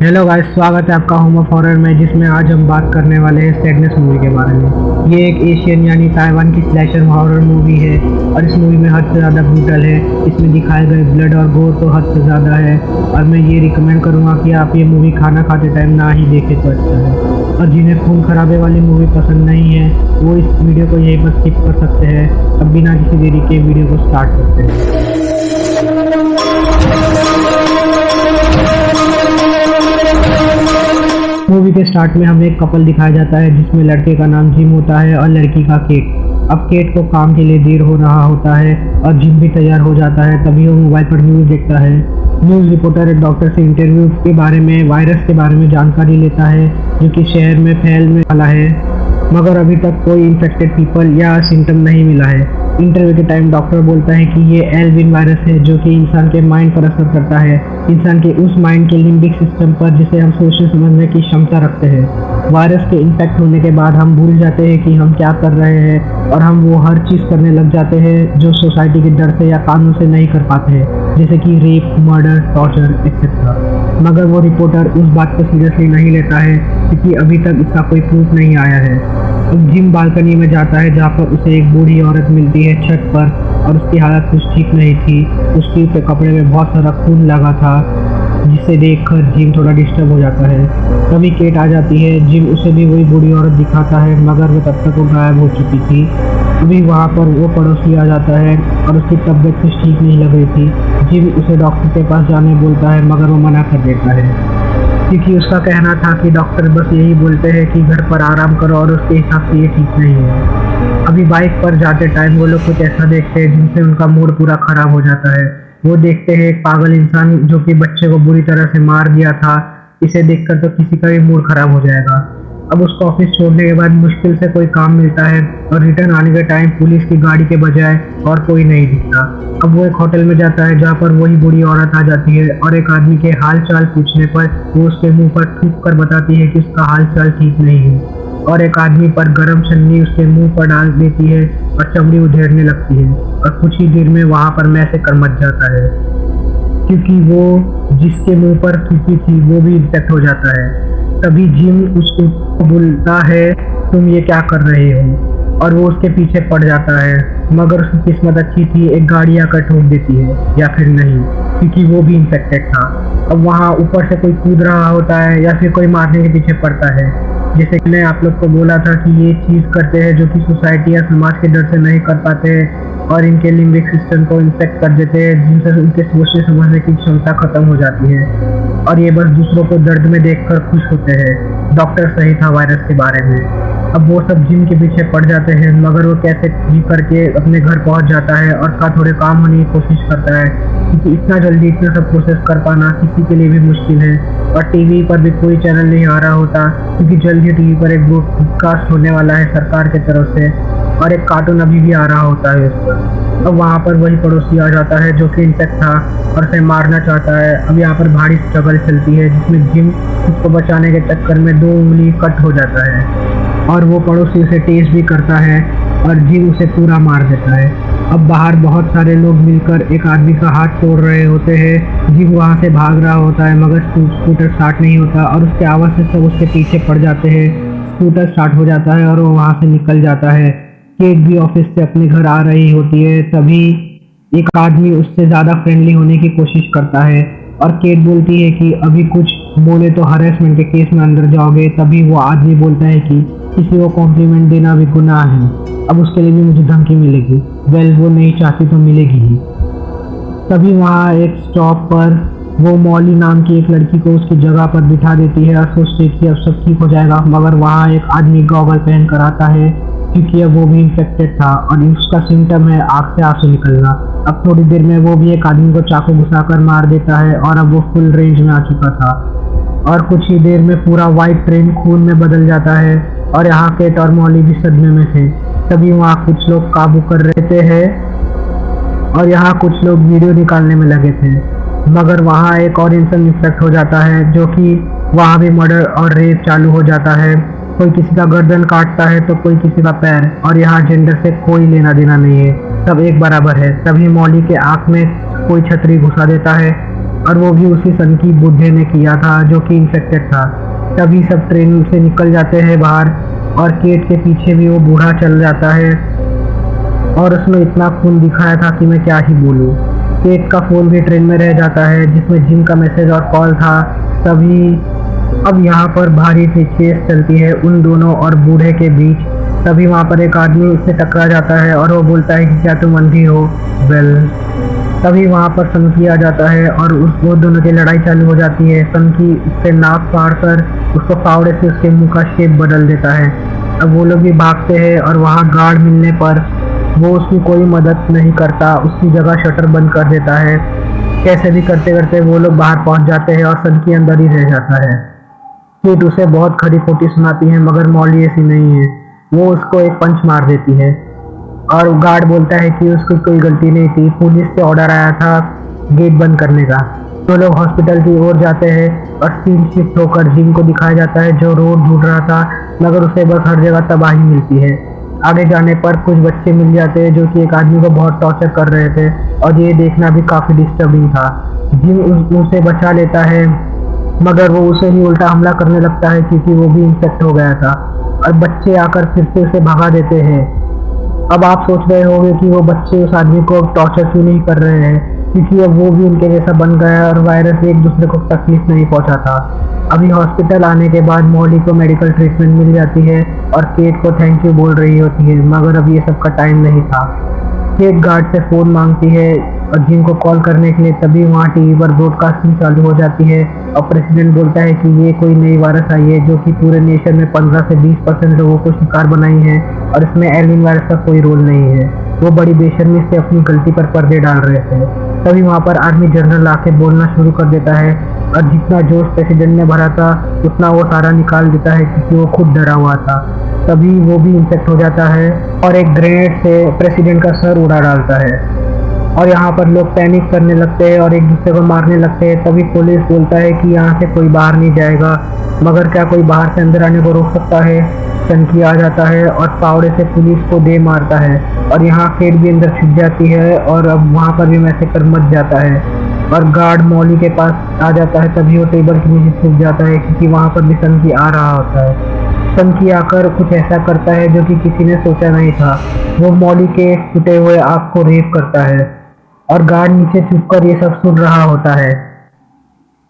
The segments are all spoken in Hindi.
हेलो गाइस, स्वागत है आपका होम ऑफ हॉरर में, जिसमें आज हम बात करने वाले हैं सैडनेस मूवी के बारे में। ये एक एशियन यानी ताइवान की स्लैशर हॉरर मूवी है और इस मूवी में हद से ज़्यादा ब्रूटल है। इसमें दिखाए गए ब्लड और गोर तो हद से ज़्यादा है और मैं ये रिकमेंड करूँगा कि आप ये मूवी खाना खाते टाइम ना ही देखें तो अच्छा है। और जिन्हें खून खराबे वाली मूवी पसंद नहीं है वो इस वीडियो को यहीं पर स्किप कर सकते हैं। अब बिना किसी देरी के वीडियो को स्टार्ट करते हैं। मूवी के स्टार्ट में हमें एक कपल दिखाया जाता है जिसमें लड़के का नाम जिम होता है और लड़की का केट। अब केट को काम के लिए देर हो रहा होता है और जिम भी तैयार हो जाता है। तभी वो मोबाइल पर न्यूज़ देखता है। न्यूज़ रिपोर्टर एक डॉक्टर से इंटरव्यू के बारे में, वायरस के बारे में जानकारी लेता है जो कि शहर में फैलने वाला है, मगर अभी तक कोई इन्फेक्टेड पीपल या सिम्टम नहीं मिला है। इंटरव्यू के टाइम डॉक्टर बोलता है कि ये एल्विन वायरस है जो कि इंसान के माइंड पर असर करता है, इंसान के उस माइंड के लिम्बिक सिस्टम पर जिसे हम सोचने समझने की क्षमता रखते हैं। वायरस के इन्फेक्ट होने के बाद हम भूल जाते हैं कि हम क्या कर रहे हैं और हम वो हर चीज़ करने लग जाते हैं जो सोसाइटी के डर से या कानून से नहीं कर पाते हैं, जैसे कि रेप, मर्डर, टॉर्चर एक्सेट्रा। मगर वो रिपोर्टर उस बात को सीरियसली नहीं लेता है क्योंकि अभी तक इसका कोई प्रूफ नहीं आया है। जिम बालकनी में जाता है जहाँ पर उसे एक बूढ़ी औरत मिलती है छत पर और उसकी हालत कुछ ठीक नहीं थी। उसके कपड़े में बहुत सारा खून लगा था जिसे देखकर जिम थोड़ा डिस्टर्ब हो जाता है। तभी केट आ जाती है। जिम उसे भी वही बूढ़ी औरत दिखाता है मगर वो तब तक वो गायब हो चुकी थी। अभी वहाँ पर वो पड़ोसी आ जाता है और उसकी तबीयत कुछ ठीक नहीं लग रही थी। जिम उसे डॉक्टर के पास जाने बोलता है मगर वो मना कर देता है क्योंकि उसका कहना था कि डॉक्टर बस यही बोलते हैं कि घर पर आराम करो और उसके हिसाब से ये ठीक नहीं है। अभी बाइक पर जाते टाइम वो लोग कुछ ऐसा देखते हैं जिनसे उनका मूड पूरा खराब हो जाता है। वो देखते हैं एक पागल इंसान जो कि बच्चे को बुरी तरह से मार दिया था। इसे देखकर तो किसी का भी मूड खराब हो जाएगा। अब उसको ऑफिस छोड़ने के बाद मुश्किल से कोई काम मिलता है और रिटर्न आने के टाइम पुलिस की गाड़ी के बजाय और कोई नहीं दिखता। अब वो एक होटल में जाता है जहाँ पर वही बूढ़ी औरत आ जाती है और एक आदमी के हाल चाल पूछने पर वो उसके मुंह पर थूक कर बताती है कि उसका हाल चाल ठीक नहीं है और एक आदमी पर गर्म छन्नी उसके मुंह पर डाल देती है और चमड़ी उधेड़ने लगती है और कुछ ही देर में वहाँ पर मैसे कर मच जाता है क्योंकि वो जिसके मुंह पर थूकी थी वो भी इन्फेक्ट हो जाता है। तभी जिम उसको बोलता है तुम ये क्या कर रहे हो, और वो उसके पीछे पड़ जाता है मगर उसकी किस्मत अच्छी थी, एक गाड़ी आकर ठोक देती है या फिर नहीं क्योंकि वो भी इन्फेक्टेड था। अब वहाँ ऊपर से कोई कूद रहा होता है या फिर कोई मारने के पीछे पड़ता है। जैसे कि मैं आप लोग को बोला था कि ये चीज़ करते हैं जो कि सोसाइटी या समाज के डर से नहीं कर पाते और इनके लिम्बिक सिस्टम को इन्फेक्ट कर देते हैं जिनसे उनके सोचने समझने की क्षमता खत्म हो जाती है और ये बस दूसरों को दर्द में देखकर खुश होते हैं। डॉक्टर सही था वायरस के बारे में। अब वो सब जिम के पीछे पड़ जाते हैं मगर वो कैसे भी करके अपने घर पहुंच जाता है और थोड़े काम होने की कोशिश करता है क्योंकि इतना जल्दी इतना सब प्रोसेस कर पाना किसी के लिए भी मुश्किल है। और टीवी पर भी कोई चैनल नहीं आ रहा होता क्योंकि जल्दी टीवी पर एक ब्रॉडकास्ट होने वाला है सरकार की तरफ से और एक कार्टून अभी भी आ रहा होता है उस पर। अब वहाँ पर वही पड़ोसी आ जाता है जो कि इन्फेक्ट था और उसे मारना चाहता है। अब यहाँ पर भारी स्ट्रगल चलती है जिसमें जिम उसको बचाने के चक्कर में 2 उंगली कट हो जाता है और वो पड़ोसी उसे टेस्ट भी करता है और जिम उसे पूरा मार देता है। अब बाहर बहुत सारे लोग मिलकर एक आदमी का हाथ तोड़ रहे होते हैं। जिम वहाँ से भाग रहा होता है मगर स्कूटर स्टार्ट नहीं होता और उसके आवाज़ से सब उसके पीछे पड़ जाते हैं। स्कूटर स्टार्ट हो जाता है और वो वहाँ से निकल जाता है। केट भी ऑफिस से अपने घर आ रही होती है। तभी एक आदमी उससे ज़्यादा फ्रेंडली होने की कोशिश करता है और केट बोलती है कि अभी कुछ बोले तो हरेसमेंट के केस में अंदर जाओगे। तभी वो आदमी बोलता है कि किसी को कॉम्प्लीमेंट देना भी गुनाह है, अब उसके लिए भी मुझे धमकी मिलेगी। वेल, वो नहीं चाहती तो मिलेगी ही। तभी वहाँ एक स्टॉप पर वो मॉली नाम की एक लड़की को उसकी जगह पर बिठा देती है और सोचती है कि अब सब ठीक हो जाएगा। मगर वहाँ एक आदमी गॉगल पहन कर आता है क्योंकि अब वो भी इन्फेक्टेड था और उसका सिम्टम है आँख से आंसू निकलना। अब थोड़ी देर में वो भी एक आदमी को चाकू घुसाकर मार देता है और अब वो फुल रेंज में आ चुका था और कुछ ही देर में पूरा वाइट ट्रेन खून में बदल जाता है और यहाँ केट और मॉली भी सदमे में थे। तभी वहाँ कुछ लोग काबू कर रहे थे और यहाँ कुछ लोग वीडियो निकालने में लगे थे मगर वहाँ एक और इंसान इन्फेक्ट हो जाता है जो कि वहाँ भी मर्डर और रेप चालू हो जाता है। कोई किसी का गर्दन काटता है तो कोई किसी का पैर और यहाँ जेंडर से कोई लेना देना नहीं है, सब एक बराबर है। तभी मॉली के आँख में कोई छतरी घुसा देता है और वो भी उसी सन की बूढ़े ने किया था जो कि इन्फेक्टेड था। तभी सब ट्रेन से निकल जाते हैं बाहर और केट के पीछे भी वो बूढ़ा चल जाता है और उसमें इतना खून दिखाया था कि मैं क्या ही बोलूँ। केट का फ़ोन भी ट्रेन में रह जाता है जिसमें जिम का मैसेज और कॉल था। तभी अब यहाँ पर भारी सी चेस चलती है उन दोनों और बूढ़े के बीच। तभी वहाँ पर एक आदमी उससे टकरा जाता है और वो बोलता है कि क्या तुम अंधी हो? वेल, तभी वहाँ पर सनकी आ जाता है और वो दोनों की लड़ाई चालू हो जाती है। सनकी उससे नाक फाड़ कर उसको फावड़े से उसके मुंह का शेप बदल देता है। अब वो लोग भी भागते हैं और वहाँ गार्ड मिलने पर वो उसकी कोई मदद नहीं करता, उसकी जगह शटर बंद कर देता है। कैसे भी करते करते वो लोग बाहर पहुँच जाते हैं और सनकी अंदर ही रह जाता है। केट उसे बहुत खरी खोटी सुनाती है मगर मॉली ऐसी नहीं है। वो उसको एक पंच मार देती है और गार्ड बोलता है कि उसकी कोई गलती नहीं थी, पुलिस से ऑर्डर आया था गेट बंद करने का। तो लोग हॉस्पिटल की ओर जाते हैं और सीन शिफ्ट होकर जिम को दिखाया जाता है जो रोड ढूंढ रहा था मगर उसे बस हर जगह तबाही मिलती है। आगे जाने पर कुछ बच्चे मिल जाते हैं जो कि एक आदमी को बहुत टॉर्चर कर रहे थे और ये देखना भी काफ़ी डिस्टर्बिंग था। जिम उसे बचा लेता है मगर वो उसे ही उल्टा हमला करने लगता है क्योंकि वो भी इन्फेक्ट हो गया था और बच्चे आकर फिर से उसे भगा देते हैं। अब आप सोच रहे होंगे कि वो बच्चे उस आदमी को टॉर्चर क्यों नहीं कर रहे हैं, क्योंकि अब वो भी उनके जैसा बन गया और वायरस एक दूसरे को तकलीफ नहीं पहुंचाता। अभी हॉस्पिटल आने के बाद मॉली को मेडिकल ट्रीटमेंट मिल जाती है और केट को थैंक यू बोल रही होती है मगर अब ये सब का टाइम नहीं था। केट गार्ड से फ़ोन मांगती है और जिम को कॉल करने के लिए। तभी वहाँ टीवी पर ब्रॉडकास्टिंग चालू हो जाती है और प्रेसिडेंट बोलता है कि ये कोई नई वायरस आई है जो कि पूरे नेशन में 15 से 20% लोगों को शिकार बनाई है और इसमें एलियन वायरस का कोई रोल नहीं है। वो बड़ी बेशर्मी से अपनी गलती पर पर्दे डाल रहे थे। तभी वहाँ पर आर्मी जनरल आके बोलना शुरू कर देता है और जितना जोश प्रेसिडेंट ने भरा था उतना वो सारा निकाल देता है क्योंकि वो खुद डरा हुआ था। तभी वो भी इन्फेक्ट हो जाता है और एक ग्रेनेड से प्रेसिडेंट का सर उड़ा डालता है और यहाँ पर लोग पैनिक करने लगते हैं और एक दूसरे को मारने लगते हैं। तभी पुलिस बोलता है कि यहाँ से कोई बाहर नहीं जाएगा मगर क्या कोई बाहर से अंदर आने को रोक सकता है? सनकी आ जाता है और फावड़े से पुलिस को दे मारता है और यहाँ केट भी अंदर छिप जाती है और अब वहाँ पर भी मैसेकर मच जाता है और गार्ड मॉली के पास आ जाता है। तभी वो टेबल के नीचे छुप जाता है क्योंकि वहाँ पर भी सनकी आ रहा होता है। सनकी आकर कुछ ऐसा करता है जो कि किसी ने सोचा नहीं था। वो मॉली के टूटे हुए आँख को रेप करता है और गार्ड नीचे छुपकर ये सब सुन रहा होता है।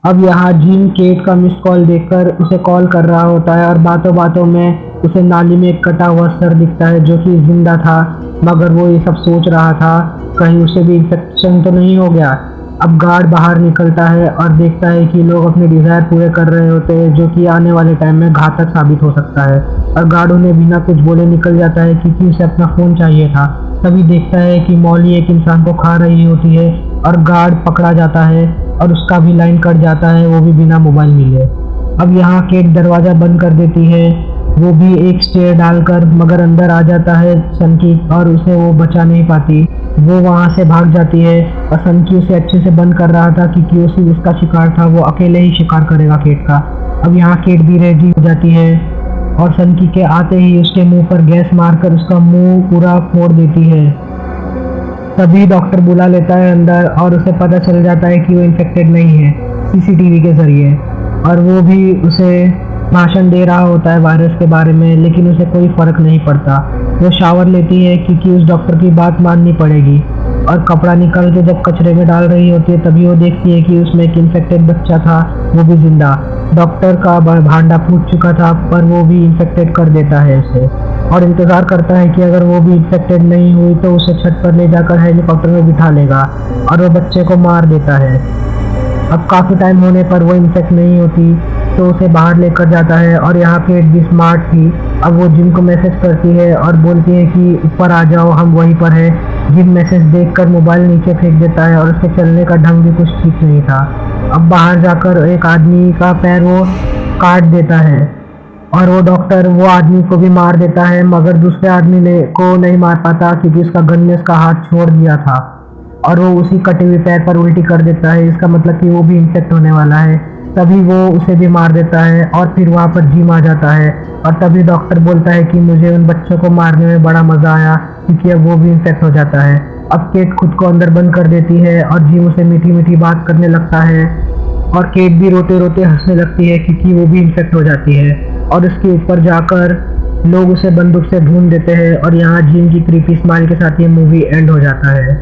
अब यहाँ जिम केट का मिस कॉल देखकर उसे कॉल कर रहा होता है और बातों बातों में उसे नाली में एक कटा हुआ सर दिखता है जो कि जिंदा था मगर वो ये सब सोच रहा था कहीं उसे भी इन्फेक्शन तो नहीं हो गया। अब गार्ड बाहर निकलता है और देखता है कि लोग अपने डिज़ायर पूरे कर रहे होते हैं जो कि आने वाले टाइम में घातक साबित हो सकता है और गार्ड उन्हें बिना कुछ बोले निकल जाता है क्योंकि उसे अपना फ़ोन चाहिए था। तभी देखता है कि मॉली एक इंसान को खा रही होती है और गार्ड पकड़ा जाता है और उसका भी लाइन कट जाता है, वो भी बिना मोबाइल मिले। अब यहाँ केट दरवाज़ा बंद कर देती है, वो भी एक स्टेयर डालकर मगर अंदर आ जाता है सनकी और उसे वो बचा नहीं पाती। वो वहाँ से भाग जाती है और सनकी उसे अच्छे से बंद कर रहा था क्योंकि उसी उसका शिकार था, वो अकेले ही शिकार करेगा केट का। अब यहाँ केट भी रेडी हो जाती है और सनकी के आते ही उसके मुंह पर गैस मारकर उसका मुंह पूरा फोड़ देती है। तभी डॉक्टर बुला लेता है अंदर और उसे पता चल जाता है कि वो इन्फेक्टेड नहीं है सीसीटीवी के जरिए और वो भी उसे भाषण दे रहा होता है वायरस के बारे में, लेकिन उसे कोई फर्क नहीं पड़ता। वो शावर लेती है क्योंकि उस डॉक्टर की बात माननी पड़ेगी और कपड़ा निकाल के जब कचरे में डाल रही होती है तभी वो देखती है कि उसमें एक इन्फेक्टेड बच्चा था, वो भी जिंदा। डॉक्टर का भांडा फूट चुका था पर वो भी इन्फेक्टेड कर देता है उसे और इंतज़ार करता है कि अगर वो भी इन्फेक्टेड नहीं हुई तो उसे छत पर ले जाकर हेलीकॉप्टर में बिठा लेगा और वो बच्चे को मार देता है। अब काफ़ी टाइम होने पर वो इन्फेक्ट नहीं होती तो उसे बाहर लेकर जाता है और यहाँ पे भी स्मार्ट थी। अब वो जिम को मैसेज करती है और बोलती है कि ऊपर आ जाओ, हम वहीं पर है। जिम मैसेज देखकर मोबाइल नीचे फेंक देता है और उसके चलने का ढंग भी कुछ ठीक नहीं था। अब बाहर जाकर एक आदमी का पैर वो काट देता है और वो डॉक्टर वो आदमी को भी मार देता है मगर दूसरे आदमी को नहीं मार पाता क्योंकि उसका गन ने उसका हाथ छोड़ दिया था और वो उसी कटे हुए पैर पर उल्टी कर देता है। इसका मतलब कि वो भी इन्फेक्ट होने वाला है। तभी वो उसे भी मार देता है और फिर वहाँ पर जिम आ जाता है और तभी डॉक्टर बोलता है कि मुझे उन बच्चों को मारने में बड़ा मज़ा आया क्योंकि अब वो भी इन्फेक्ट हो जाता है। अब केट खुद को अंदर बंद कर देती है और जिम उसे मीठी मीठी बात करने लगता है और केट भी रोते रोते हंसने लगती है क्योंकि वो भी इन्फेक्ट हो जाती है और उसके ऊपर जाकर लोग उसे बंदूक से भून देते हैं और यहाँ जिम की क्रीपी स्माइल के साथ ये मूवी एंड हो जाता है।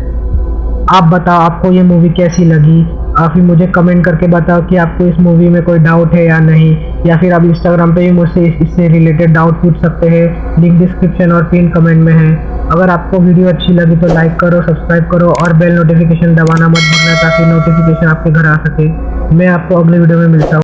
आप बताओ आपको ये मूवी कैसी लगी, आप ही मुझे कमेंट करके बताओ कि आपको इस मूवी में कोई डाउट है या नहीं, या फिर आप इंस्टाग्राम पे भी मुझसे इससे रिलेटेड डाउट पूछ सकते हैं। लिंक डिस्क्रिप्शन और पिन कमेंट में है। अगर आपको वीडियो अच्छी लगी तो लाइक करो, सब्सक्राइब करो और बेल नोटिफिकेशन दबाना मत भूलना ताकि नोटिफिकेशन आपके घर आ सके। मैं आपको अगले वीडियो में मिलता हूँ।